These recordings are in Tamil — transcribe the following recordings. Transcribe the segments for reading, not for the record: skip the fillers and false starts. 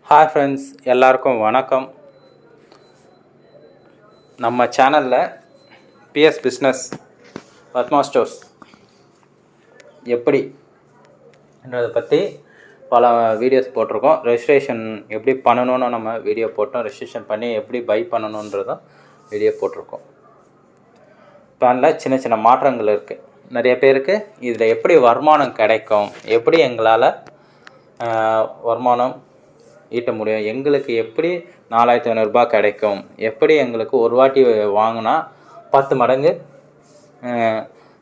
ஹாய் ஃப்ரெண்ட்ஸ், எல்லாருக்கும் வணக்கம். நம்ம சேனலில் பிஎஸ் பிஸ்னஸ் பத்மா ஸ்டோர்ஸ் எப்படின்றதை பற்றி பல வீடியோஸ் போட்டிருக்கோம். ரெஜிஸ்ட்ரேஷன் எப்படி பண்ணணுன்னு நம்ம வீடியோ போட்டோம். ரெஜிஸ்ட்ரேஷன் பண்ணி எப்படி பை பண்ணணுன்றதும் வீடியோ போட்டிருக்கோம். பிளானில் சின்ன சின்ன மாற்றங்கள் இருக்குது. நிறைய பேருக்கு இதில் எப்படி வருமானம் கிடைக்கும், எப்படி எங்களால் வருமானம் ஈட்ட முடியும், எங்களுக்கு எப்படி 4500 கிடைக்கும், எப்படி எங்களுக்கு ஒரு வாட்டி வாங்கினா 10 மடங்கு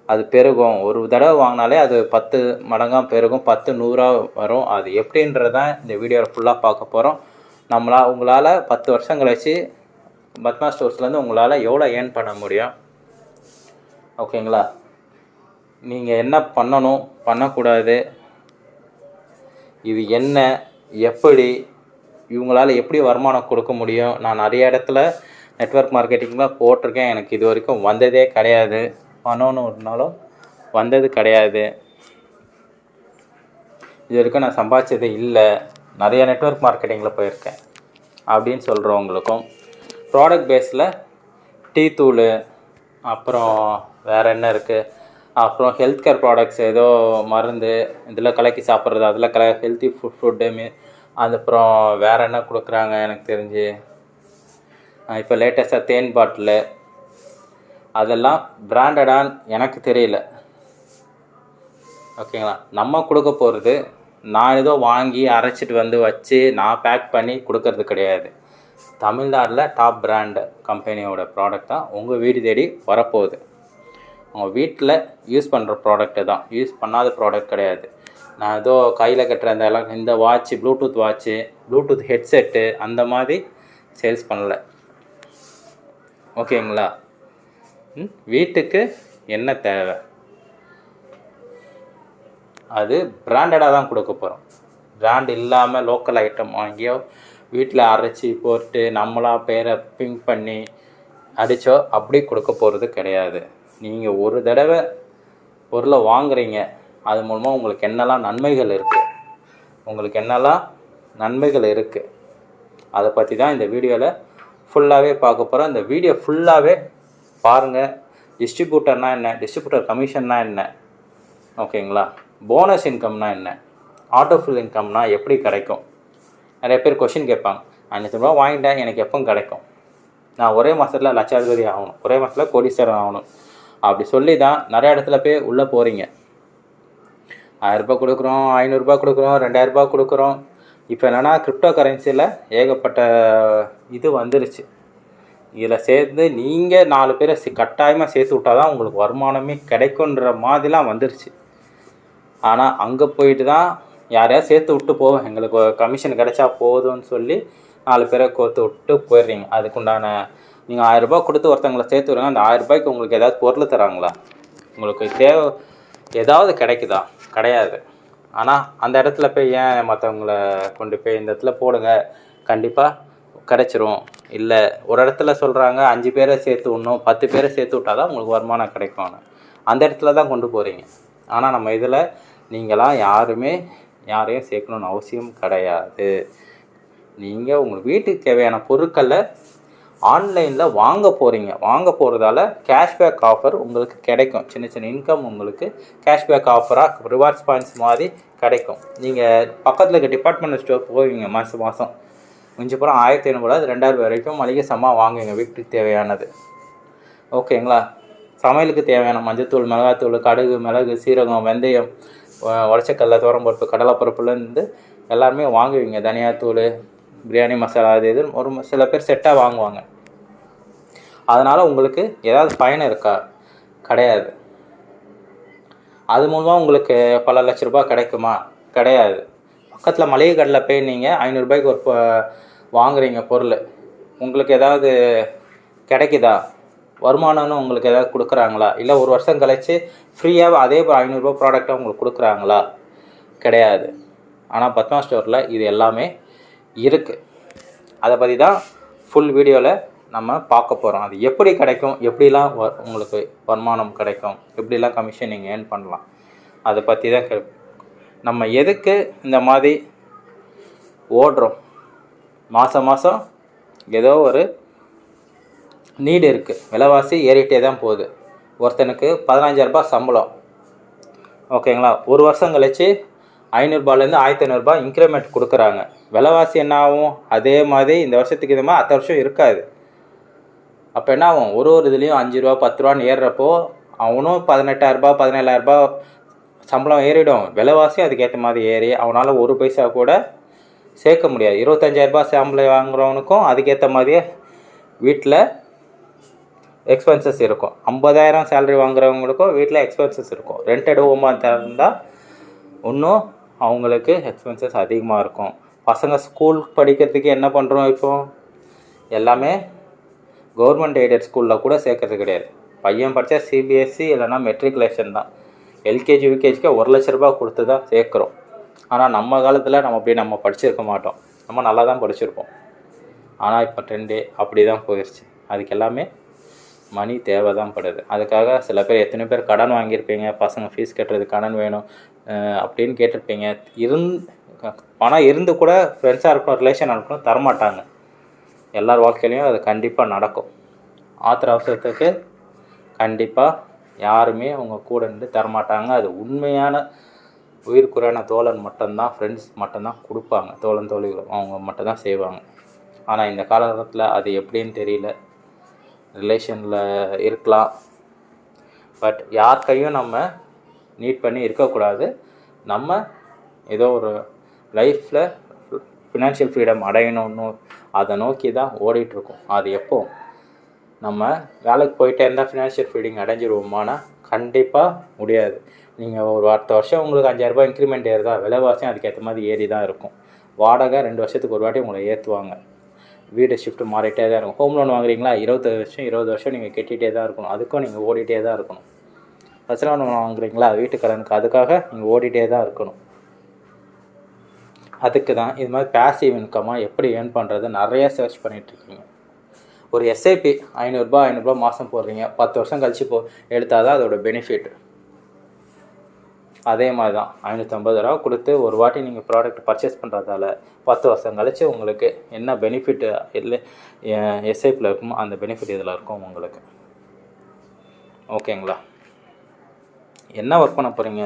அது பெருகும், ஒரு தடவை வாங்கினாலே அது 10 மடங்காக பெருகும், 10 100 வரும். அது எப்படின்றதான் இந்த வீடியோவில் ஃபுல்லாக பார்க்க போகிறோம். உங்களால் 10 வருஷம் கழிச்சு பத்மா ஸ்டோர்ஸ்லேருந்து உங்களால் எவ்வளோ ஏர்ன் பண்ண முடியும், ஓகேங்களா? நீங்கள் என்ன பண்ணணும், பண்ணக்கூடாது, இது என்ன, எப்படி இவங்களால் எப்படி வருமானம் கொடுக்க முடியும். நான் நிறைய இடத்துல நெட்வொர்க் மார்க்கெட்டிங்கில் போட்டிருக்கேன். எனக்கு இது வரைக்கும் வந்ததே கிடையாது, பண்ணணுன்னாலும் வந்தது கிடையாது. இது வரைக்கும் நான் சம்பாதிச்சது இல்லை, நிறைய நெட்வொர்க் மார்க்கெட்டிங்கில் போயிருக்கேன் அப்படின்னு சொல்கிறவங்களுக்கும், ப்ராடக்ட் பேஸில் டீ தூள், அப்புறம் வேறு என்ன இருக்குது, அப்புறம் ஹெல்த் கேர் ப்ராடக்ட்ஸ், ஏதோ மருந்து இதில் கலக்கி சாப்பிட்றது, அதில் ஹெல்த்தி ஃபுட்டு, அதுக்கப்புறம் வேறு என்ன கொடுக்குறாங்க எனக்கு தெரிஞ்சு, இப்போ லேட்டஸ்ட்டாக தேன் பாட்டிலு, அதெல்லாம் பிராண்டடான்னு எனக்கு தெரியல, ஓகேங்களா? நம்ம கொடுக்க போகிறது நான் ஏதோ வாங்கி அரைச்சிட்டு வந்து வச்சு நான் பேக் பண்ணி கொடுக்கறது கிடையாது. தமிழ்நாட்டில் டாப் பிராண்டு கம்பெனியோட ப்ராடக்ட் தான் உங்கள் வீடு தேடி வரப்போகுது. உங்கள் வீட்டில் யூஸ் பண்ணுற ப்ராடக்ட்டு தான், யூஸ் பண்ணாத ப்ராடக்ட் கிடையாது. நான் ஏதோ கையில் கட்டுற இந்த watch, Bluetooth watch, Bluetooth headset அந்த மாதிரி சேல்ஸ் பண்ணல, ஓகேங்களா? வீட்டுக்கு என்ன தேவை அது பிராண்டடாக தான் கொடுக்க போகிறோம். பிராண்ட் இல்லாமல் லோக்கல் ஐட்டம் வாங்கியோ வீட்டில் அரைச்சி போட்டு நம்மளாக பேரை பிங்க் பண்ணி அடித்தோ அப்படி கொடுக்க போகிறது கிடையாது. நீங்கள் ஒரு தடவை பொருளை வாங்குறீங்க, அது மூலமாக உங்களுக்கு என்னெல்லாம் நன்மைகள் இருக்குது, அதை பற்றி தான் இந்த வீடியோவில் ஃபுல்லாகவே பார்க்க போகிறோம். இந்த வீடியோ ஃபுல்லாகவே பாருங்கள். டிஸ்ட்ரிபியூட்டர்னால் என்ன, டிஸ்ட்ரிபியூட்டர் கமிஷன்னா என்ன, ஓகேங்களா? போனஸ் இன்கம்னா என்ன, ஆட்டோஃபில் இன்கம்னா எப்படி கிடைக்கும். நிறைய பேர் கொஷின் கேட்பாங்க, 500 ரூபா வாங்கிட்டேன், எனக்கு எப்போ கிடைக்கும், நான் ஒரே மாதத்தில் லட்சாதிபதி ஆகணும், ஒரே மாதத்தில் கோடீஸ்வரன் ஆகணும், அப்படி சொல்லி தான் நிறைய இடத்துல போய் உள்ளே போகிறீங்க. 1000 ரூபா கொடுக்குறோம், 500 ரூபா கொடுக்குறோம், 2000 ரூபா கொடுக்குறோம். இப்போ என்னென்னா கிரிப்டோ கரன்சியில் ஏகப்பட்ட இது வந்துருச்சு. இதில் சேர்ந்து நீங்கள் 4 பேரை கட்டாயமாக சேர்த்து விட்டால் தான் உங்களுக்கு வருமானமே கிடைக்குன்ற மாதிரிலாம் வந்துருச்சு. ஆனால் அங்கே போயிட்டு தான் யாரையா சேர்த்து விட்டு போவோம், எங்களுக்கு கமிஷன் கிடைச்சா போதும்னு சொல்லி 4 பேரை கோர்த்து விட்டு போயிடுறீங்க. அதுக்குண்டான நீங்கள் 1000 ரூபா கொடுத்து ஒருத்தவங்களை சேர்த்து விடுங்க. அந்த 1000 ரூபாய்க்கு உங்களுக்கு ஏதாவது பொருள் தராங்களா, உங்களுக்கு தேவை ஏதாவது கிடைக்குதா? கிடையாது. ஆனால் அந்த இடத்துல போய் ஏன் மற்றவங்கள கொண்டு போய் இந்த இடத்துல போடுங்க கண்டிப்பாக கிடைச்சிரும், இல்லை ஒரு இடத்துல சொல்கிறாங்க 5 பேரை சேர்த்து விடணும், 10 பேரை சேர்த்து விட்டால் தான் உங்களுக்கு வருமானம் கிடைக்கும், அந்த இடத்துல தான் கொண்டு போகிறீங்க. ஆனால் நம்ம இதில் நீங்களாம் யாரையும் சேர்க்கணுன்னு அவசியம் கிடையாது. நீங்கள் உங்கள் வீட்டுக்கு தேவையான பொருட்களை ஆன்லைனில் வாங்க போகிறதால கேஷ்பேக் ஆஃபர் உங்களுக்கு கிடைக்கும். சின்ன சின்ன இன்கம் உங்களுக்கு கேஷ்பேக் ஆஃபராக ரிவார்ட்ஸ் பாயிண்ட்ஸ் மாதிரி கிடைக்கும். நீங்கள் பக்கத்தில் இருக்க டிபார்ட்மெண்ட் ஸ்டோர் போவீங்க, மாதம் மிஞ்சி போகிற 1500 2000 வரைக்கும் மளிகை சாமான் வாங்குவீங்க வீட்டுக்கு தேவையானது, ஓகேங்களா? சமையலுக்கு தேவையான மஞ்சத்தூள், மிளகாத்தூள், கடுகு, மிளகு, சீரகம், வெந்தயம், உடச்சக்கல்ல, துவரம்பருப்பு, கடலைப்பருப்புலேருந்து எல்லாருமே வாங்குவீங்க. தனியாத்தூள், பிரியாணி மசாலா, இது ஒரு சில பேர் செட்டாக வாங்குவாங்க. அதனால் உங்களுக்கு ஏதாவது பயன் இருக்கா? கிடையாது. அது மூலமாக உங்களுக்கு பல லட்ச ரூபாய் கிடைக்குமா? கிடையாது. பக்கத்தில் மளிகை கடையில் போய் நீங்கள் 500 ரூபாய்க்கு ஒரு வாங்குறீங்க பொருள், உங்களுக்கு ஏதாவது கிடைக்குதா? வருமானம்னு உங்களுக்கு ஏதாவது கொடுக்குறாங்களா? இல்லை ஒரு வருஷம் கழிச்சு ஃப்ரீயாக அதே 500 ரூபா ப்ராடக்டாக உங்களுக்கு கொடுக்குறாங்களா? கிடையாது. ஆனால் பத்மா ஸ்டோரில் இது எல்லாமே இருக்குது. அதை பற்றி தான் ஃபுல் வீடியோவில் நம்ம பார்க்க போகிறோம். அது எப்படி கிடைக்கும், எப்படிலாம் உங்களுக்கு வருமானம் கிடைக்கும், எப்படிலாம் கமிஷன் நீங்கள் ஏர்ன் பண்ணலாம், அதை பற்றி தான் நம்ம எதுக்கு இந்த மாதிரி ஓடுறோம், மாதம் ஏதோ ஒரு நீடு இருக்குது. விலைவாசி ஏறிட்டே தான் போகுது. ஒருத்தனுக்கு 15,000 சம்பளம், ஓகேங்களா. ஒரு வருஷம் கழிச்சு 500 1500 இன்க்ரிமெண்ட் கொடுக்குறாங்க. விலைவாசி என்ன ஆகும்? அதே மாதிரி இந்த வருஷத்துக்கு இது மாதிரி அடுத்த வருஷம் இருக்காது. அப்போ என்ன ஆகும்? ஒரு இதுலேயும் 5 ரூபா 10 ரூபான்னு ஏறுறப்போ அவனும் 18,000 17,000 சம்பளம் ஏறிடும். விலைவாசியும் அதுக்கேற்ற மாதிரி ஏறி அவனால் ஒரு பைசா கூட சேர்க்க முடியாது. 25,000 சம்பளம் வாங்குறவனுக்கும் அதுக்கேற்ற மாதிரியே வீட்டில் எக்ஸ்பென்சஸ் இருக்கும். 50,000 சேலரி வாங்குறவங்களுக்கும் வீட்டில் எக்ஸ்பென்சஸ் இருக்கும். ரெண்டட் ஹோமாக இருந்தால் இன்னும் அவங்களுக்கு எக்ஸ்பென்சஸ் அதிகமாக இருக்கும். பசங்க ஸ்கூல் படிக்கிறதுக்கு என்ன பண்ணுறோம்? இப்போது எல்லாமே கவர்மெண்ட் எய்டட் ஸ்கூலில் கூட சேர்க்கறது கிடையாது. பையன் படித்தா சிபிஎஸ்சி இல்லைனா மெட்ரிகுலேஷன் தான். எல்கேஜி யூகேஜிக்கு 1,00,000 ரூபா கொடுத்து தான் சேர்க்குறோம். ஆனால் நம்ம காலத்தில் நம்ம படிச்சிருக்க மாட்டோம். நம்ம நல்லா தான் படிச்சிருப்போம். ஆனால் இப்போ ட்ரெண்டே அப்படி தான் போயிடுச்சு. அதுக்கு எல்லாமே மணி தேவை தான் படுது. அதுக்காக சில பேர் எத்தனை பேர் கடன் வாங்கியிருப்பீங்க, பசங்க ஃபீஸ் கட்டுறது கடன் வேணும் அப்படின்னு கேட்டிருப்பீங்க. பணம் இருந்து கூட ஃப்ரெண்ட்ஸாக இருக்கணும், ரிலேஷனாக இருக்கணும், தரமாட்டாங்க. எல்லார் வாழ்க்கையிலையும் அது கண்டிப்பாக நடக்கும். ஆத்திர அவசரத்துக்கு கண்டிப்பாக யாருமே அவங்க கூட இருந்து தரமாட்டாங்க. அது உண்மையான உயிர்க்குறையான தோழன் மட்டும்தான், ஃப்ரெண்ட்ஸ் மட்டும்தான் கொடுப்பாங்க. தோழன் தோழிகள் அவங்க மட்டும்தான் செய்வாங்க. ஆனால் இந்த காலகட்டத்தில் அது எப்படின்னு தெரியல. ரிலேஷனில் இருக்கலாம், பட் யார் கையும் நம்ம நீட் பண்ணி இருக்கக்கூடாது. நம்ம ஏதோ ஒரு லைஃப்பில் ஃபினான்ஷியல் ஃப்ரீடம் அடையணும்னு அதை நோக்கி தான் ஓடிட்டுருக்கோம். அது எப்போ நம்ம வேலைக்கு போயிட்டே இருந்தால் ஃபினான்ஷியல் ஃப்ரீடம் அடைஞ்சிருவோமானா கண்டிப்பாக முடியாது. நீங்கள் ஒரு அடுத்த வருஷம் உங்களுக்கு 5,000 ரூபாய் இன்க்ரிமெண்ட் ஏறுதா, விலைவாசியும் அதுக்கேற்ற மாதிரி ஏறி தான் இருக்கும். வாடகை 2 வருஷத்துக்கு ஒரு வாட்டி உங்களை ஏற்றுவாங்க. வீடு ஷிஃப்ட் மாறிட்டே தான் இருக்கும். ஹோம் லோன் வாங்குறீங்களா, 20 வருஷம் நீங்கள் கட்டிகிட்டே தான் இருக்கணும். அதுக்கும் நீங்கள் ஓடிட்டே தான் இருக்கணும். பர்சனல் லோன் வாங்குறீங்களா, வீட்டு கடனுக்கு, அதுக்காக நீங்கள் ஓடிட்டே தான் இருக்கணும். அதுக்கு தான் இது மாதிரி பேசிவ் இன்கமாக எப்படி ஏர்ன் பண்ணுறது நிறையா சர்ச் பண்ணிகிட்ருக்கீங்க. ஒரு எஸ்ஐபி 500 மாதம் போடுறீங்க, 10 வருஷம் கழிச்சு எடுத்தால் தான் அதோட பெனிஃபிட். அதே மாதிரி தான் 550 ரூபா கொடுத்து ஒரு வாட்டி நீங்கள் ப்ராடக்ட் பர்ச்சேஸ் பண்ணுறதால 10 வருஷம் கழிச்சு உங்களுக்கு என்ன பெனிஃபிட் இல்லை எஸ்ஐபியில் இருக்குமோ அந்த பெனிஃபிட் இதில் இருக்கும் உங்களுக்கு. ஓகேங்களா? என்ன ஒர்க் பண்ண போகிறீங்க?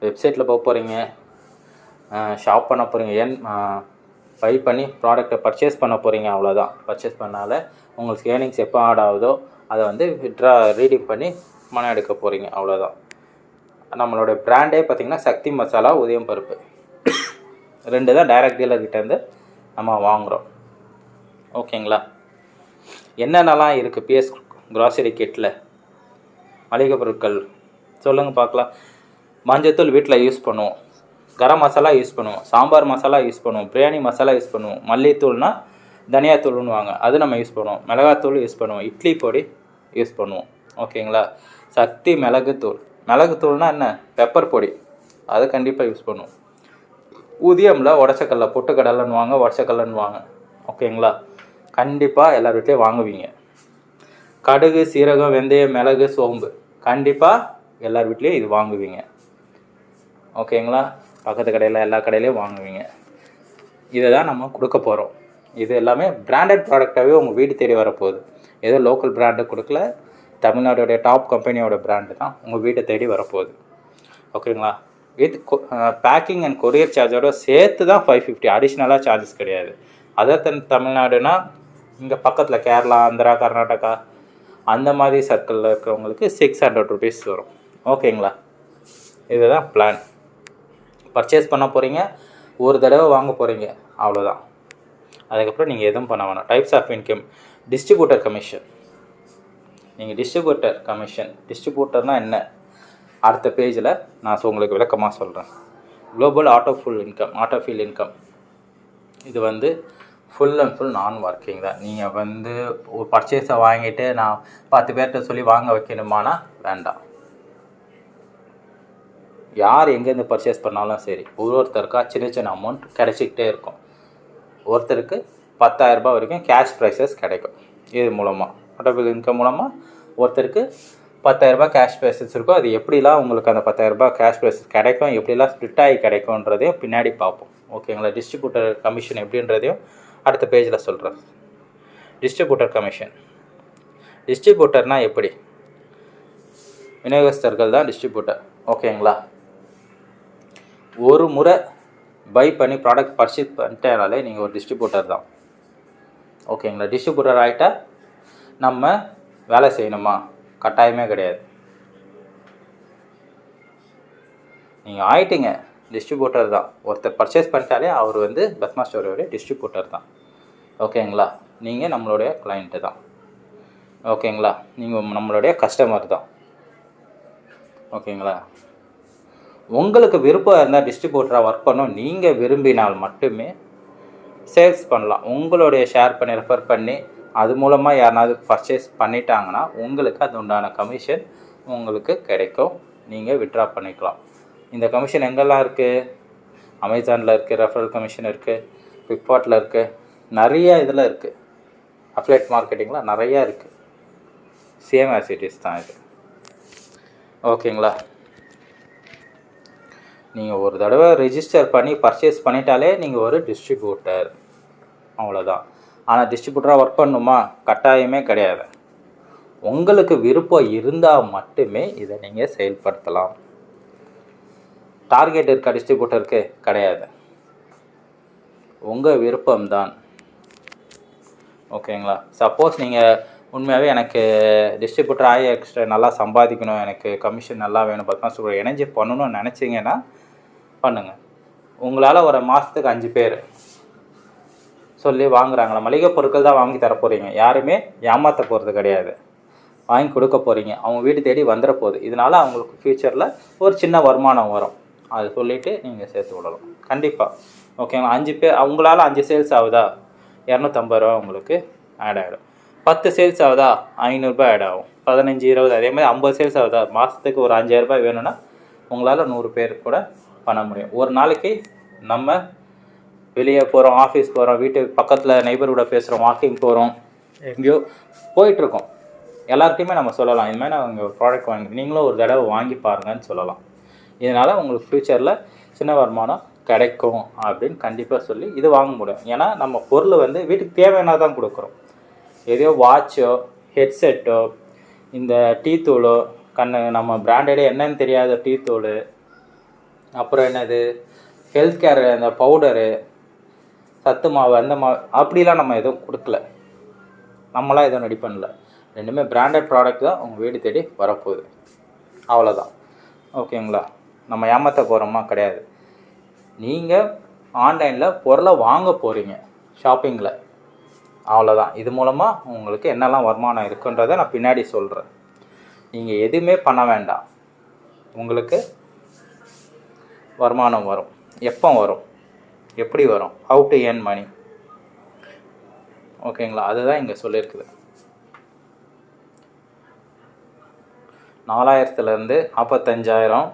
வெப்சைட்டில் போக போகிறீங்க, ஷாப் பண்ண போகிறீங்க, பை பண்ணி ப்ராடக்டை பர்ச்சேஸ் பண்ண போகிறீங்க, அவ்வளோதான். பர்ச்சேஸ் பண்ணால உங்களுக்கு ஏர்னிங்ஸ் எப்போ ஆட் ஆகுதோ அதை வந்து ரீடீம் பண்ணி பணம் எடுக்க போகிறீங்க, அவ்வளோதான். நம்மளோட பிராண்டே பார்த்திங்கன்னா சக்தி மசாலா, உதயம் பருப்பு 2 தான் டைரக்ட் டீலர்கிட்டேருந்து நம்ம வாங்குகிறோம். ஓகேங்களா? என்னென்னலாம் இருக்குது பிஎஸ் க்ராசரி கிட்டில் மளிகை பொருட்கள் சொல்லுங்கள் பார்க்கலாம். மஞ்சத்தூள் வீட்டில் யூஸ் பண்ணுவோம், கரம் மசாலா யூஸ் பண்ணுவோம், சாம்பார் மசாலா யூஸ் பண்ணுவோம், பிரியாணி மசாலா யூஸ் பண்ணுவோம், மல்லித்தூள்னா தனியாத்தூள்னு வாங்க அது நம்ம யூஸ் பண்ணுவோம், மிளகாத்தூள் யூஸ் பண்ணுவோம், இட்லி பொடி யூஸ் பண்ணுவோம். ஓகேங்களா? சக்தி மிளகுத்தூள், மிளகுத்தூள்னால் என்ன, பெப்பர் பொடி, அது கண்டிப்பாக யூஸ் பண்ணுவோம். உதயமில் உடச்சக்கல்ல, பொட்டுக்கடலைன்னு வாங்க, உடச்சக்கல்லன்னு வாங்க. ஓகேங்களா? கண்டிப்பாக எல்லார் வீட்லேயும் வாங்குவீங்க. கடுகு, சீரகம், வெந்தயம், மிளகு, சோம்பு கண்டிப்பாக எல்லார் வீட்லேயும் இது வாங்குவீங்க. ஓகேங்களா? பக்கத்து கடையில் எல்லா கடையிலையும் வாங்குவீங்க. இதை தான் நம்ம கொடுக்க போகிறோம். இது எல்லாமே பிராண்டட் ப்ராடக்டாகவே உங்கள் வீடு தேடி வரப்போகுது. ஏதோ லோக்கல் பிராண்டு கொடுக்கல, தமிழ்நாடுடைய டாப் கம்பெனியோட பிராண்டு தான் உங்கள் வீட்டை தேடி வரப்போகுது. ஓகேங்களா? வித் பேக்கிங் அண்ட் கொரியர் சார்ஜோட சேர்த்து தான் 550, அடிஷ்னலாக சார்ஜஸ் கிடையாது. அதர் தமிழ்நாடுனா இங்கே பக்கத்தில் கேரளா, ஆந்திரா, கர்நாடகா அந்த மாதிரி சர்க்கிளில் இருக்கிறவங்களுக்கு 600 ருபீஸ் வரும். ஓகேங்களா? இதுதான் பிளான். பர்ச்சேஸ் பண்ண போகிறீங்க, ஒரு தடவை வாங்க போகிறீங்க, அவ்வளோதான். அதுக்கப்புறம் நீங்கள் எதுவும் பண்ண வேணாம். Types of income, distributor commission. நீங்கள் டிஸ்ட்ரிபியூட்டர்னால் என்ன, அடுத்த பேஜில் நான் உங்களுக்கு விளக்கமாக சொல்கிறேன். குளோபல் ஆட்டோஃபீல் இன்கம் இது வந்து ஃபுல் அண்ட் ஃபுல் நான் ஒர்க்கிங் தான். நீங்கள் வந்து ஒரு பர்ச்சேஸை வாங்கிட்டு நான் 10 பேர்கிட்ட சொல்லி வாங்க வைக்கணுமானா வேண்டாம். யார் எங்கேருந்து பர்ச்சேஸ் பண்ணாலும் சரி, ஒருத்தருக்கா சின்ன அமௌண்ட் கிடைச்சிக்கிட்டே இருக்கும். ஒருத்தருக்கு 10,000 ரூபாய் வரைக்கும் கேஷ் ப்ரைஸஸ் கிடைக்கும். இது மூலமாக ஆட்டோஃபீல் இன்கம் மூலமாக ஒருத்தருக்கு 10,000 ரூபாய் கேஷ் ப்ரைஸஸ் இருக்கும். அது எப்படிலாம் உங்களுக்கு அந்த 10,000 ரூபாய் கேஷ் ப்ரைஸஸ் கிடைக்கும், எப்படிலாம் ஸ்ப்ளிட் ஆகி கிடைக்கும்ன்றதையும் பின்னாடி பார்ப்போம். ஓகேங்களா? டிஸ்ட்ரிபியூட்டர் கமிஷன் எப்படின்றதையும் அடுத்த பேஜில் சொல்கிறேன். Distributor commission. டிஸ்ட்ரிபியூட்டர்னால் எப்படி? விநியோகஸ்தர்கள் தான் டிஸ்ட்ரிபியூட்டர். ஓகேங்களா? ஒரு முறை பை பண்ணி ப்ராடக்ட் பர்ச்சேஸ் பண்ணிட்டேனாலே நீங்கள் ஒரு டிஸ்ட்ரிபியூட்டர் தான். ஓகேங்களா? டிஸ்ட்ரிபியூட்டர் ஆகிட்டா நம்ம வேலை செய்யணுமா? கட்டாயமே கிடையாது. நீங்கள் ஆயிட்டீங்க டிஸ்ட்ரிபியூட்டர் தான். ஒருத்தர் பர்ச்சேஸ் பண்ணிட்டாலே அவர் வந்து பத்மா ஸ்டோரியோடைய டிஸ்ட்ரிபியூட்டர் தான். ஓகேங்களா? நீங்கள் நம்மளுடைய கிளைண்ட்டு தான். ஓகேங்களா? நீங்கள் நம்மளுடைய கஸ்டமர் தான். ஓகேங்களா? உங்களுக்கு விருப்பம் இருந்தால் டிஸ்ட்ரிபியூட்டராக ஒர்க் பண்ணணும் நீங்கள் விரும்பினால் மட்டுமே சேல்ஸ் பண்ணலாம். உங்களுடைய ஷேர் பண்ணி ரெஃபர் பண்ணி அது மூலமாக யாருனாவது பர்ச்சேஸ் பண்ணிட்டாங்கன்னா உங்களுக்கு அது உண்டான கமிஷன் உங்களுக்கு கிடைக்கும். நீங்கள் வித்ட்ரா பண்ணிக்கலாம். இந்த கமிஷன் எங்கெல்லாம் இருக்குது? அமேசானில் இருக்குது, ரெஃபரல் கமிஷன் இருக்குது, ஃப்ளிப்கார்ட்டில் இருக்குது, நிறைய இதில் இருக்குது. அஃபிலியேட் மார்க்கெட்டிங்கில் நிறையா இருக்குது. சேம் ஆஸ் இட் இஸ் தான் இது. ஓகேங்களா? நீங்கள் ஒரு தடவை ரெஜிஸ்டர் பண்ணி பர்ச்சேஸ் பண்ணிட்டாலே நீங்கள் ஒரு டிஸ்ட்ரிபியூட்டர், அவ்வளோதான். ஆனால் டிஸ்ட்ரிபியூட்டராக ஒர்க் பண்ணணுமா? கட்டாயமே கிடையாது. உங்களுக்கு விருப்பம் இருந்தால் மட்டுமே இதை நீங்கள் செயல்படுத்தலாம். டார்கெட் இருக்கா டிஸ்ட்ரிபியூட்டருக்கு? கிடையாது. உங்கள் விருப்பம்தான். ஓகேங்களா? சப்போஸ் நீங்கள் உண்மையாகவே எனக்கு டிஸ்ட்ரிபியூட்டர் ஆகி எக்ஸ்ட்ரா நல்லா சம்பாதிக்கணும், எனக்கு கமிஷன் நல்லா வேணும், பத்மா ஸ்டோர் இணைஞ்சி பண்ணணும்னு நினச்சிங்கன்னா பண்ணுங்கள். உங்களால் ஒரு மாதத்துக்கு 5 பேர் சொல்லி வாங்குறாங்களா? மளிகை பொருட்கள் தான் வாங்கி தர போகிறீங்க. யாருமே ஏமாற்ற போகிறது கிடையாது. வாங்கி கொடுக்க போகிறீங்க. அவங்க வீடு தேடி வந்துட போகுது. இதனால் அவங்களுக்கு ஃப்யூச்சரில் ஒரு சின்ன வருமானம் வரும். அது சொல்லிவிட்டு நீங்கள் சேர்த்து விடலாம். கண்டிப்பாக. ஓகேங்களா? 5 பேர் உங்களால் 5 சேல்ஸ் ஆகுதா? 250 ரூபா உங்களுக்கு ஆட் ஆகிடும். 10 சேல்ஸ் ஆகுதா? 500 ரூபாய் ஆட் ஆகும். 15, 20 அதே மாதிரி 50 சேல்ஸ் ஆகுதா? மாதத்துக்கு ஒரு 5000 ரூபாய் வேணும்னா உங்களால் 100 பேர் கூட பண்ண முடியும். ஒரு நாளைக்கு நம்ம வெளியே போகிறோம், ஆஃபீஸ் போகிறோம், வீட்டுக்கு பக்கத்தில் நெய்பர்ஹுட பேசுகிறோம், வாக்கிங் போகிறோம், எங்கேயோ போயிட்டுருக்கோம். எல்லார்ட்டையுமே நம்ம சொல்லலாம், இதுமாதிரி நான் உங்கள் ப்ராடக்ட் வாங்கி நீங்களும் ஒரு தடவை வாங்கி பாருங்கன்னு சொல்லலாம். இதனால் உங்களுக்கு ஃப்யூச்சரில் சின்ன வருமானம் கிடைக்கும் அப்படின்னு கண்டிப்பாக சொல்லி இது வாங்க முடியும். ஏன்னா நம்ம பொருள் வந்து வீட்டுக்கு தேவையானதாக தான் கொடுக்குறோம். எதையோ வாட்சோ, ஹெட்செட்டோ, இந்த டீ தூளோ, நம்ம பிராண்டடே என்னன்னு தெரியாத டீ தூள், அப்புறம் என்னது ஹெல்த் கேர் அந்த பவுடரு, சத்து மாவு, அந்த மாவு அப்படிலாம் நம்ம எதுவும் கொடுக்கல. நம்மளாம் எதுவும் ரெடி பண்ணல. ரெண்டுமே பிராண்டட் ப்ராடக்ட் தான் உங்கள் வீடு தேடி வரப்போகுது. அவ்வளோதான். ஓகேங்களா? நம்ம ஏமாற்ற போகிறோமா? கிடையாது. நீங்கள் ஆன்லைனில் பொருளை வாங்க போகிறீங்க ஷாப்பிங்கில், அவ்வளோதான். இது மூலமாக உங்களுக்கு என்னெல்லாம் வருமானம் இருக்குன்றதை நான் பின்னாடி சொல்கிறேன். நீங்கள் எதுவுமே பண்ண வேண்டாம். உங்களுக்கு வருமானம் வரும். எப்போ வரும்? எப்படி வரும்? How to earn money. ஓகேங்களா? அதுதான் இங்கே சொல்லியிருக்குது. 4000லேருந்து 45,000,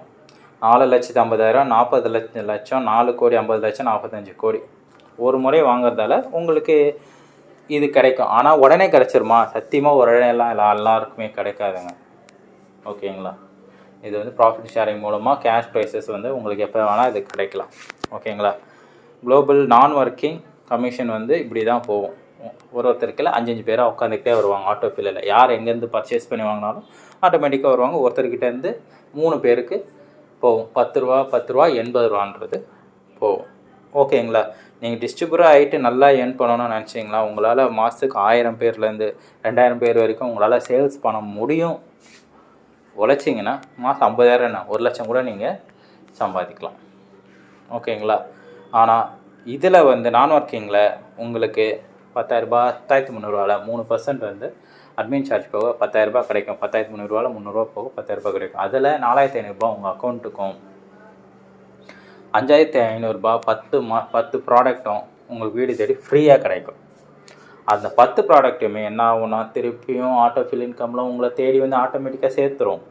4,50,000, 40 லட்சம், 4,50,00,000, 45 கோடி ஒரு முறை வாங்குறதால உங்களுக்கு இது கிடைக்கும். ஆனால் உடனே கிடைச்சிருமா? சத்தியமாக உடனே எல்லாருக்குமே கிடைக்காதுங்க. ஓகேங்களா? இது வந்து ப்ராஃபிட் ஷேரிங் மூலமாக கேஷ் ப்ரைஸஸ் வந்து உங்களுக்கு எப்போ வேணால் இது கிடைக்கலாம். ஓகேங்களா? குளோபல் நான் ஒர்க்கிங் கமிஷன் வந்து இப்படி தான் போகும். ஒருத்தருக்கில் 5 பேராக உட்காந்துக்கிட்டே வருவாங்க. ஆட்டோ ஃபில்லில் யார் எங்கேருந்து பர்ச்சேஸ் பண்ணி வாங்கினாலும் ஆட்டோமேட்டிக்காக வருவாங்க. ஒருத்தர்கிட்டேருந்து 3 பேருக்கு போகும். 10 ரூபா 10 ரூபா 80 ரூபான்றது போகும். ஓகேங்களா? நீங்கள் டிஸ்ட்ரிபியூட்டர் ஆகிட்டு நல்லா ஏர்ன் பண்ணணும்னு நினச்சிங்களா? உங்களால் மாதத்துக்கு 1000 பேர்லேருந்து 2000 பேர் வரைக்கும் உங்களால் சேல்ஸ் பண்ண முடியும். உழைச்சிங்கன்னா மாதம் 50,000 என்ன 1 லட்சம் கூட நீங்கள் சம்பாதிக்கலாம். ஓகேங்களா? ஆனால் இதில் வந்து நான் ஒர்க்கிங்கில் உங்களுக்கு 10,000 ரூபாய் 10,300 3% வந்து அட்மின் சார்ஜ் போக 10,000 ரூபாய் கிடைக்கும். 10,300 300 போக 10,000 ரூபாய் கிடைக்கும். அதில் 4,500 உங்கள் அக்கௌண்ட்டுக்கும், 5,500 10 ப்ராடக்ட்டும் உங்களுக்கு வீடு தேடி ஃப்ரீயாக கிடைக்கும். அந்த 10 ப்ராடக்ட்டுமே என்ன ஆகும்னா திருப்பியும் ஆட்டோ ஃபில் இன்கமில் உங்களை தேடி வந்து ஆட்டோமேட்டிக்காக சேர்த்துரும்.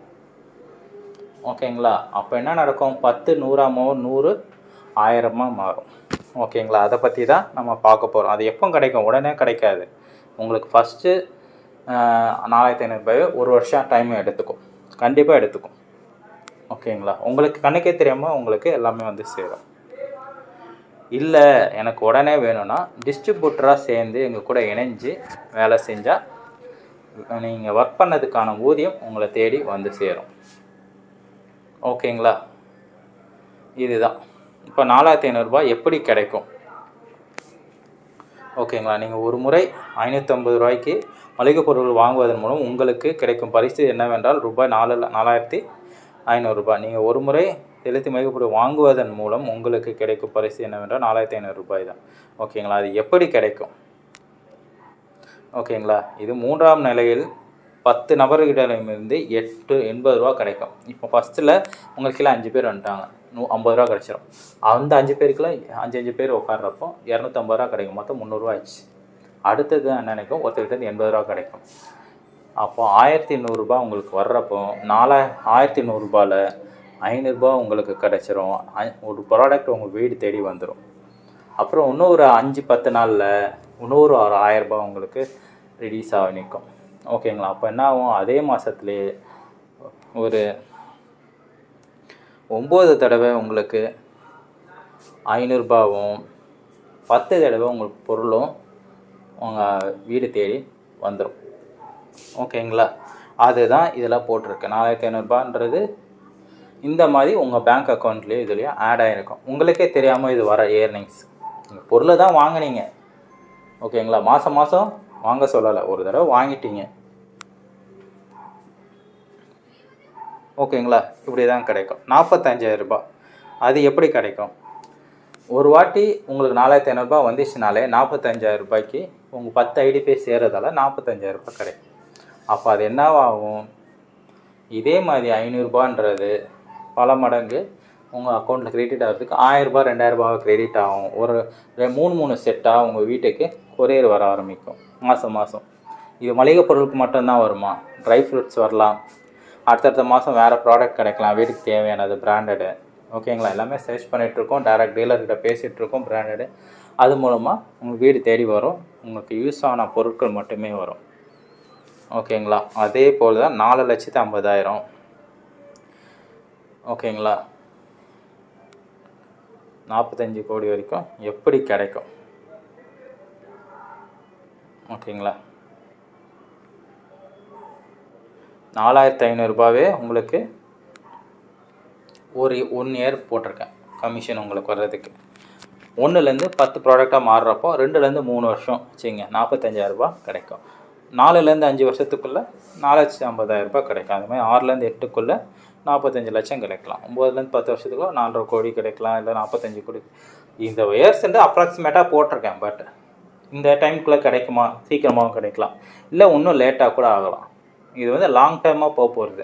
ஓகேங்களா? அப்போ என்ன நடக்கும்? 10 100 100 1000 மாறும். ஓகேங்களா? அதை பற்றி தான் நம்ம பார்க்க போகிறோம். அது எப்போ கிடைக்கும்? உடனே கிடைக்காது. உங்களுக்கு ஃபஸ்ட்டு 4,500 1 வருஷம் டைம் எடுத்துக்கும். கண்டிப்பாக எடுத்துக்கும். ஓகேங்களா? உங்களுக்கு கணக்கே தெரியாமல் உங்களுக்கு எல்லாமே வந்து சேரும். இல்லை எனக்கு உடனே வேணும்னா டிஸ்ட்ரிபியூட்டராக சேர்ந்து எங்கள் கூட இணைஞ்சு வேலை செஞ்சால் நீங்கள் ஒர்க் பண்ணதுக்கான ஊதியம் உங்களை தேடி வந்து சேரும். ஓகேங்களா? இதுதான். இப்போ 4500 எப்படி கிடைக்கும்? ஓகேங்களா? நீங்கள் ஒரு முறை 550 ரூபாய்க்கு மளிகை பொருட்கள் வாங்குவதன் மூலம் உங்களுக்கு கிடைக்கும் பரிசு என்னவென்றால் ரூபாய் 4500. நீங்கள் ஒரு முறை செலுத்தி மளிகை பொருள் வாங்குவதன் மூலம் உங்களுக்கு கிடைக்கும் பரிசு என்னவென்றால் 4500 ரூபாய் தான். ஓகேங்களா? அது எப்படி கிடைக்கும்? ஓகேங்களா? இது 3ஆம் நிலையில் 10 நபர்களிடமிருந்து 80 ரூபா கிடைக்கும். இப்போ ஃபஸ்ட்டில் உங்களுக்கு கீழே 5 பேர் வந்துட்டாங்க, 50 ரூபா கிடச்சிரும். அந்த 5 பேருக்குள்ள 5 பேர் உட்கார்றப்போ 250 ரூபா கிடைக்கும். மொத்தம் 300 ரூபா ஆயிடுச்சு. அடுத்தது என்ன நினைக்கும், ஒருத்தர்கிட்ட 80 ரூபா கிடைக்கும். அப்போ 1100 ரூபா உங்களுக்கு வர்றப்போ 1100 ரூபாயில் 500 ரூபா உங்களுக்கு கிடச்சிரும். ஒரு ப்ராடக்ட் உங்கள் வீடு தேடி வந்துடும். அப்புறம் இன்னும் ஒரு 5-10 நாளில் இன்னொரு 1000 ரூபா உங்களுக்கு ரிலீஸ் ஆகி நிற்கும். ஓகேங்களா? அப்போ என்ன ஆகும், அதே மாதத்துலேயே ஒரு 9 தடவை உங்களுக்கு 500 ரூபாவும் 10 தடவை உங்களுக்கு பொருளும் உங்கள் வீடு தேடி வந்துடும். ஓகேங்களா? அதுதான் இதில் போட்டிருக்கு. 4500 ரூபான்றது இந்த மாதிரி உங்கள் பேங்க் அக்கௌண்ட்லேயும் இதுலேயும் ஆட் ஆகிருக்கும். உங்களுக்கே தெரியாமல் இது வர ஏர்னிங்ஸ். நீங்கள் பொருளை தான் வாங்கினீங்க. ஓகேங்களா? மாதம் மாதம் வாங்க சொல்லலை, ஒரு தடவை வாங்கிட்டீங்க. ஓகேங்களா? இப்படி தான் கிடைக்கும். 45,000 ரூபாய் அது எப்படி கிடைக்கும்? ஒரு வாட்டி உங்களுக்கு 4500 ரூபாய் வந்துச்சுனாலே 45,000 ரூபாய்க்கு உங்கள் 10 ஐடி பேர் சேர்றதால 45,000 ரூபாய் கிடைக்கும். அப்போ அது என்னவாகும், இதே மாதிரி 500 ரூபான்றது பல மடங்கு உங்கள் அக்கௌண்ட்டில் கிரெடிட் ஆகிறதுக்கு 1000 ரூபாய் 2000 ரூபாய் கிரெடிட் ஆகும். ஒரு 3 செட்டாக உங்கள் வீட்டுக்கு கொரியர் வர ஆரம்பிக்கும் மாதம். இது மளிகை பொருளுக்கு மட்டும்தான் வருமா? ட்ரை ஃப்ரூட்ஸ் வரலாம், அடுத்தடுத்த மாதம் வேறு ப்ராடக்ட் கிடைக்கலாம் வீட்டுக்கு தேவையானது பிராண்டடு. ஓகேங்களா? எல்லாமே சர்ச் பண்ணிகிட்ருக்கோம், டைரக்ட் டீலர்கிட்ட பேசிகிட்ருக்கோம் பிராண்டடு. அது மூலமாக உங்கள் வீடு தேடி வரும், உங்களுக்கு யூஸ் ஆன பொருட்கள் மட்டுமே வரும். ஓகேங்களா? அதே போல் தான் 4,50,000. ஓகேங்களா? 45 கோடி வரைக்கும் எப்படி கிடைக்கும்? ஓகேங்களா? 4,500 ரூபாவே உங்களுக்கு ஒரு 1 இயர் போட்டிருக்கேன் கமிஷன் உங்களுக்கு வர்றதுக்கு. 1லேருந்து 10 ப்ராடக்டாக மாறுறப்போ 2லேருந்து 3 வருஷம் வச்சுங்க, 45,000 ரூபாய் கிடைக்கும். 4லேருந்து 5 வருஷத்துக்குள்ளே 4,50,000 ரூபாய் கிடைக்கும். அதுமாதிரி 6லேருந்து 8க்குள்ளே 45 லட்சம் கிடைக்கலாம். 9லேருந்து 10 வருஷத்துக்குள்ள 4,5 கோடி கிடைக்கலாம், இல்லை 45 கோடி. இந்த இயர்ஸ்ன்ட்டு அப்ராக்சிமேட்டாக போட்டிருக்கேன். பட் இந்த டைமுக்குள்ளே கிடைக்குமா, சீக்கிரமாகவும் கிடைக்கலாம், இல்லை இன்னும் லேட்டாக கூட ஆகலாம். இது வந்து லாங் டேர்மாக போக போகிறது.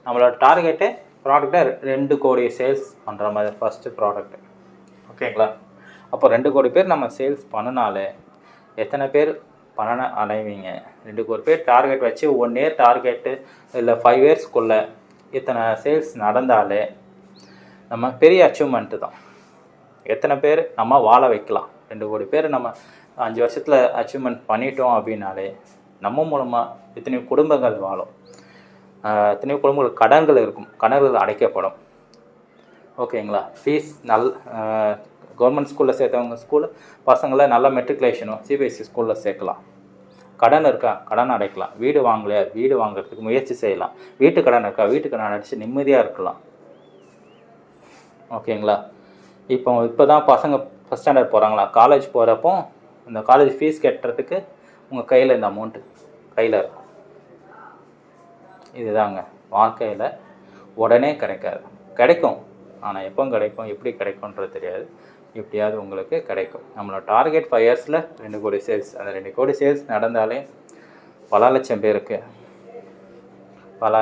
நம்மளோட டார்கெட்டே ப்ராடக்டை 2 கோடி சேல்ஸ் பண்ணுற மாதிரி ஃபஸ்ட்டு ப்ராடக்ட்டு. ஓகேங்களா? அப்போ 2 கோடி பேர் நம்ம சேல்ஸ் பண்ணினாலே எத்தனை பேர் பண்ண அடைவீங்க? 2 கோடி பேர் டார்கெட் வச்சு 1 இயர் டார்கெட்டு இல்லை 5 இயர்ஸ்க்குள்ளே இத்தனை சேல்ஸ் நடந்தாலே நம்ம பெரிய அச்சீவ்மெண்ட்டு தான். எத்தனை பேர் நம்ம வாழ வைக்கலாம்? 2 கோடி பேர் நம்ம 5 வருஷத்தில் அச்சீவ்மெண்ட் பண்ணிட்டோம் அப்படின்னாலே நம்ம மூலமாக எத்தனையோ குடும்பங்கள் வாழும், எத்தனையோ குடும்பங்கள் கடன்கள் இருக்கும், கடன்கள் அடைக்கப்படும். ஓகேங்களா? ஃபீஸ் கவர்மெண்ட் ஸ்கூலில் சேர்த்தவங்க ஸ்கூலில் பசங்களை நல்ல மெட்ரிகுலேஷனும் சிபிஎஸ்சி ஸ்கூலில் சேர்க்கலாம். கடன் இருக்கா, கடன் அடைக்கலாம். வீடு வாங்கலையா, வீடு வாங்குறதுக்கு முயற்சி செய்யலாம். வீட்டு கடன் இருக்கா, வீட்டு கடன் அடைச்சி நிம்மதியாக இருக்கலாம். ஓகேங்களா? இப்போ தான் பசங்க ஃபஸ்ட் ஸ்டாண்டர்ட் போகிறாங்களா, காலேஜ் போகிறப்போ இந்த காலேஜ் ஃபீஸ் கட்டுறதுக்கு உங்கள் கையில் இந்த அமௌண்ட்டு கையில் இருக்கும். இதுதாங்க வாழ்க்கையில் உடனே கிடைக்கும். ஆனால் எப்போ கிடைக்கும், எப்படி கிடைக்கும்ன்றது தெரியாது. எப்படியாவது உங்களுக்கு கிடைக்கும். நம்மளோட டார்கெட் 5 இயர்ஸில் 2 கோடி சேல்ஸ். அந்த 2 கோடி சேல்ஸ் நடந்தாலே பல லட்சம் பேருக்கு பல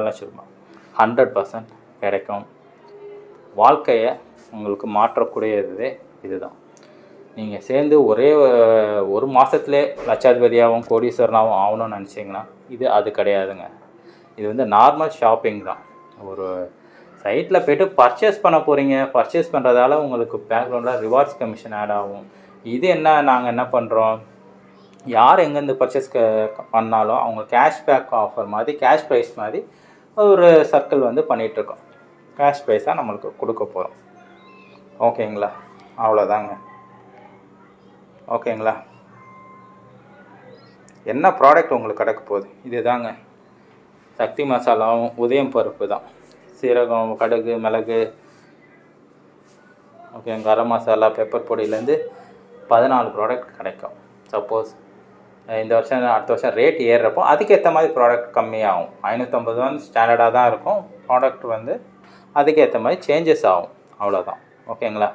லட்சம் ரூபாய் 100% கிடைக்கும். வாழ்க்கையை உங்களுக்கு மாற்றக்கூடியது இதுதான். நீங்கள் சேர்ந்து ஒரே ஒரு மாதத்துலேயே லட்சாதிபதியாகவும் கோடீஸ்வரனாகவும் ஆகணும்னு நினச்சிங்கன்னா அது கிடையாதுங்க. இது வந்து நார்மல் ஷாப்பிங் தான். ஒரு சைட்டில் போய்ட்டு பர்ச்சேஸ் பண்ண போகிறீங்க, பர்ச்சேஸ் பண்ணுறதால உங்களுக்கு பேக்ரவுண்டில் ரிவார்ட்ஸ் கமிஷன் ஆட் ஆகும். இது நாங்கள் என்ன பண்ணுறோம், யார் எங்கேருந்து பர்ச்சேஸ் பண்ணாலும் அவங்க கேஷ்பேக் ஆஃபர் மாதிரி, கேஷ் ப்ரைஸ் மாதிரி ஒரு சர்க்கிள் வந்து பண்ணிகிட்ருக்கோம். கேஷ் ப்ரைஸாக நம்மளுக்கு கொடுக்க போகிறோம். ஓகேங்களா? அவ்வளோதாங்க. ஓகேங்களா? என்ன ப்ராடக்ட் உங்களுக்கு கிடைக்க போகுது? இது தாங்க. சக்தி மசாலாவும் உதயம் பருப்பு தான். சீரகம், கடுகு, மிளகு, okay, garam masala, pepper பொடியிலேருந்து 14 product கிடைக்கும். சப்போஸ் இந்த வருஷம் அடுத்த வருஷம் ரேட் ஏறுறப்போ அதுக்கேற்ற மாதிரி ப்ராடக்ட் கம்மியாகும். 550 வந்து ஸ்டாண்டர்டாக தான் இருக்கும். ப்ராடக்ட் வந்து அதுக்கேற்ற மாதிரி சேஞ்சஸ் ஆகும். அவ்வளோதான். ஓகேங்களா?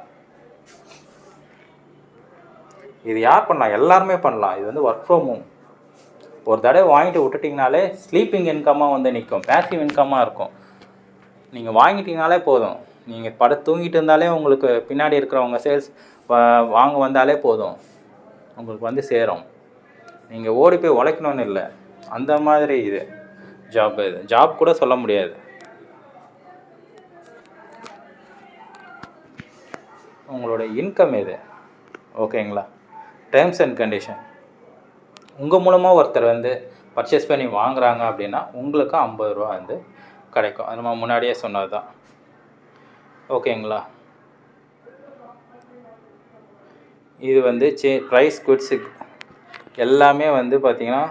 இது யார் பண்ணலாம்? எல்லாருமே பண்ணலாம். இது வந்து ஒர்க் ஃப்ரம் ஹோம். ஒரு தடவை வாங்கிட்டு விட்டுட்டிங்கனாலே ஸ்லீப்பிங் இன்கம்மாக வந்து நிற்கும். பேசிவ் இன்கம்மாக இருக்கும். நீங்கள் வாங்கிட்டீங்கனாலே போதும். நீங்கள் படுத்து தூங்கிட்டு இருந்தாலே உங்களுக்கு பின்னாடி இருக்கிறவங்க சேல்ஸ் வாங்க வந்தாலே போதும், உங்களுக்கு வந்து சேரும். நீங்கள் ஓடி போய் உழைக்கணும்னு இல்லை. அந்த மாதிரி இது ஜாப் கூட சொல்ல முடியாது. உங்களோட இன்கம் இது. ஓகேங்களா? Terms and condition. உங்கள் மூலமாக ஒருத்தர் வந்து பர்ச்சேஸ் பண்ணி வாங்குகிறாங்க அப்படின்னா உங்களுக்கு 50 ரூபா வந்து கிடைக்கும். அது நம்ம முன்னாடியே சொன்னது தான். ஓகேங்களா? இது வந்து ப்ரைஸ் குட்ஸு எல்லாமே வந்து பார்த்திங்கன்னா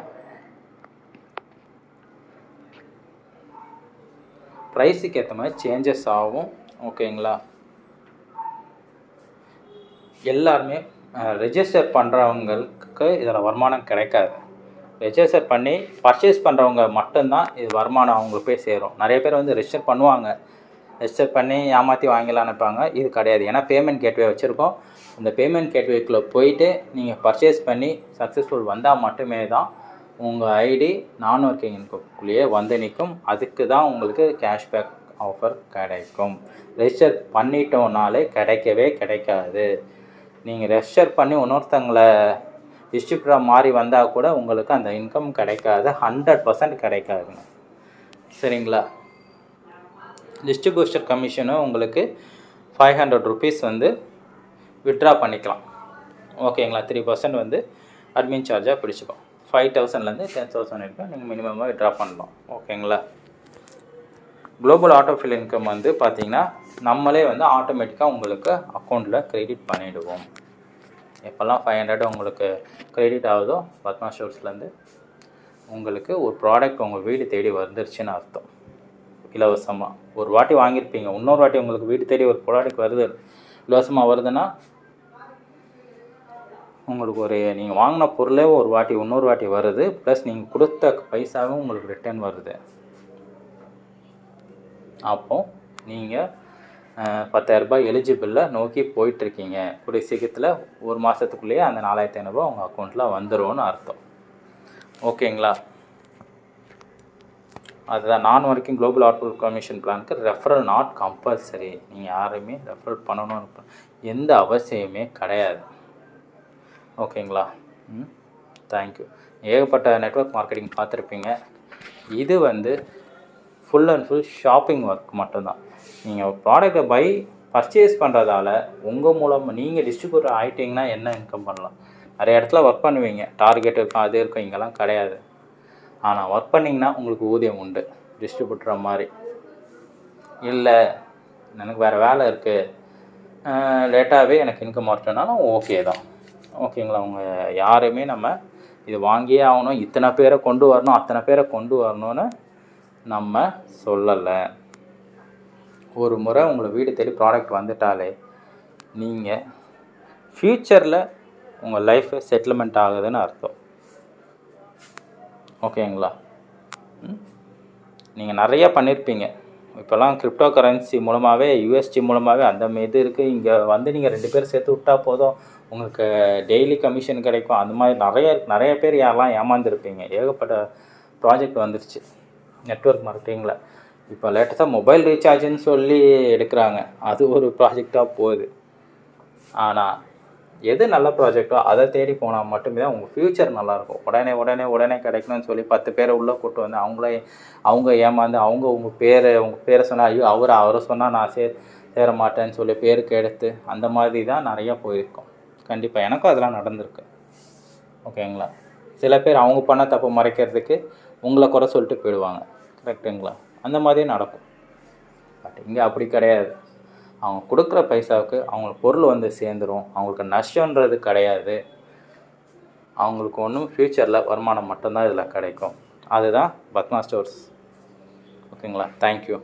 ப்ரைஸுக்கு ஏற்ற மாதிரி சேஞ்சஸ் ஆகும். ஓகேங்களா? எல்லாருமே ரெஜிஸ்டர் பண்ணுறவங்களுக்கு இதில் வருமானம் கிடைக்காது. ரெஜிஸ்டர் பண்ணி பர்ச்சேஸ் பண்ணுறவங்க மட்டும்தான் இது வருமானம் அவங்களுக்கு போய் சேரும். நிறைய பேர் வந்து ரெஜிஸ்டர் பண்ணுவாங்க, ரெஜிஸ்டர் பண்ணி ஏமாற்றி வாங்கலாம் நினைப்பாங்க. இது கிடையாது. ஏன்னா பேமெண்ட் கேட்வே வச்சுருக்கோம். இந்த பேமெண்ட் கேட்வேக்குள்ளே போயிட்டு நீங்கள் பர்ச்சேஸ் பண்ணி சக்ஸஸ்ஃபுல் வந்தால் மட்டுமே தான் உங்கள் ஐடி நான் ஒர்க்கிங் இன்கம்குள்ளேயே வந்து நிற்கும். அதுக்கு தான் உங்களுக்கு கேஷ்பேக் ஆஃபர் கிடைக்கும். ரெஜிஸ்டர் பண்ணிட்டோன்னாலே கிடைக்கவே கிடைக்காது. நீங்கள் ரெஜிஸ்டர் பண்ணி இன்னொருத்தங்களை டிஸ்ட்ரிபியூட்டராக மாறி வந்தால் கூட உங்களுக்கு அந்த இன்கம் கிடைக்காது. 100% கிடைக்காதுங்க. சரிங்களா? டிஸ்ட்ரிபியூஷன் கமிஷனும் உங்களுக்கு 500 ருபீஸ் வந்து வித்ட்ரா பண்ணிக்கலாம். ஓகேங்களா? 3% வந்து அட்மின் சார்ஜாக பிடிச்சிக்கும். 5000லேருந்து 10,000 வரைக்கும் நீங்கள் மினிமமாக வித்ட்ரா பண்ணலாம். ஓகேங்களா? குளோபல் ஆட்டோஃபில் இன்கம் வந்து பார்த்திங்கன்னா நம்மளே வந்து ஆட்டோமேட்டிக்காக உங்களுக்கு அக்கௌண்ட்டில் க்ரெடிட் பண்ணிவிடுவோம். எப்போல்லாம் 500 உங்களுக்கு க்ரெடிட் ஆகுதோ பத்மா ஸ்டோர்ஸ்லேருந்து உங்களுக்கு ஒரு ப்ராடக்ட் உங்கள் வீடு தேடி வந்துருச்சுன்னு அர்த்தம். இலவசமாக ஒரு வாட்டி வாங்கியிருப்பீங்க, இன்னொரு வாட்டி உங்களுக்கு வீடு தேடி ஒரு ப்ராடக்ட் வருது, இலவசமாக வருதுன்னா உங்களுக்கு ஒரு நீங்கள் வாங்கின பொருளே ஒரு வாட்டி இன்னொரு வாட்டி வருது, ப்ளஸ் நீங்கள் கொடுத்த பைசாவும் உங்களுக்கு ரிட்டர்ன் வருது. அப்போது நீங்கள் 10,000 ரூபாய் எலிஜிபிளில் நோக்கி போயிட்டுருக்கீங்க. கூடிய சீக்கிரத்தில் ஒரு மாதத்துக்குள்ளேயே அந்த 4,500 ரூபா உங்கள் அக்கௌண்ட்டில் வந்துடும்னு அர்த்தம். ஓகேங்களா? அதுதான் நான் ஒர்க்கிங் குளோபல் ஆட்டோஃபில் கமிஷன் பிளானுக்கு ரெஃபரல் நாட் கம்பல்சரி. நீங்கள் யாரையுமே ரெஃபரல் பண்ணணும்னு எந்த அவசியமே கிடையாது. ஓகேங்களா? தேங்க்யூ. ஏகப்பட்ட நெட்வொர்க் மார்க்கெட்டிங் பார்த்துருப்பீங்க. இது வந்து full and full shopping work மட்டும்தான். நீங்கள் ப்ராடக்டை பர்ச்சேஸ் பண்ணுறதால உங்கள் மூலமாக நீங்கள் டிஸ்ட்ரிபியூட்டர் ஆகிட்டிங்கன்னா என்ன இன்கம் பண்ணலாம்? நிறைய இடத்துல ஒர்க் பண்ணுவீங்க, டார்கெட் இருக்கும், அது இருக்கும். இங்கெல்லாம் கிடையாது. ஆனால் ஒர்க் பண்ணிங்கன்னா உங்களுக்கு ஊதியம் உண்டு. டிஸ்ட்ரிபியூட்டர் மாதிரி இல்லை, எனக்கு வேறு வேலை இருக்குது, லேட்டாகவே எனக்கு இன்கம் வரட்டுனாலும் ஓகே தான். ஓகேங்களா? அவங்க யாருமே நம்ம இது வாங்கியே ஆகணும், இத்தனை பேரை கொண்டு வரணும், அத்தனை பேரை கொண்டு வரணும்னு நம்ம சொல்லலை. ஒரு முறை உங்களை வீடு தேடி ப்ராடக்ட் வந்துட்டாலே நீங்கள் ஃப்யூச்சரில் உங்கள் லைஃப் செட்டில்மெண்ட் ஆகுதுன்னு அர்த்தம். ஓகேங்களா? நீங்கள் நிறையா பண்ணியிருப்பீங்க. இப்போல்லாம் கிரிப்டோ கரன்சி மூலமாகவே, யூஎஸ்டி மூலமாகவே அந்த இது இருக்குது. இங்கே வந்து நீங்கள் 2 பேர் சேர்த்து விட்டால் போதும், உங்களுக்கு டெய்லி கமிஷன் கிடைக்கும். அந்த மாதிரி நிறைய பேர் யாரெல்லாம் ஏமாந்துருப்பீங்க. ஏகப்பட்ட ப்ராஜெக்ட் வந்துருச்சு நெட்வொர்க் மார்க்கெட்டிங்கில். இப்போ லேட்டஸ்ட்டாக மொபைல் ரீசார்ஜுன்னு சொல்லி எடுக்கிறாங்க, அது ஒரு ப்ராஜெக்டாக போகுது. ஆனால் எது நல்ல ப்ராஜெக்டோ அதை தேடி போனால் மட்டுமே தான் உங்கள் ஃப்யூச்சர் நல்லாயிருக்கும். உடனே கிடைக்கணும்னு சொல்லி 10 பேரை உள்ளே கூட்டு வந்து அவங்க ஏமாந்து உங்கள் பேரை சொன்னால் ஐயோ அவரை சொன்னால் நான் சேர மாட்டேன்னு சொல்லி பேருக்கு எடுத்து அந்த மாதிரி தான் நிறையா போயிருக்கோம். கண்டிப்பாக எனக்கும் அதெல்லாம் நடந்திருக்கு. ஓகேங்களா? சில பேர் அவங்க பண்ண தப்பு மறைக்கிறதுக்கு உங்களை குறை சொல்லிட்டு போயிடுவாங்க. கரெக்டுங்களா? அந்த மாதிரியே நடக்கும். பட் இங்கே அப்படி கிடையாது. அவங்க கொடுக்குற பைசாவுக்கு அவங்களுக்கு பொருள் வந்து சேர்ந்துடும். அவங்களுக்கு நஷ்டன்றது கிடையாது. அவங்களுக்கு ஒன்றும் ஃப்யூச்சரில் வருமானம் மட்டும்தான் இதில் கிடைக்கும். அதுதான் பத்மா ஸ்டோர்ஸ். ஓகேங்களா? தேங்க்யூ.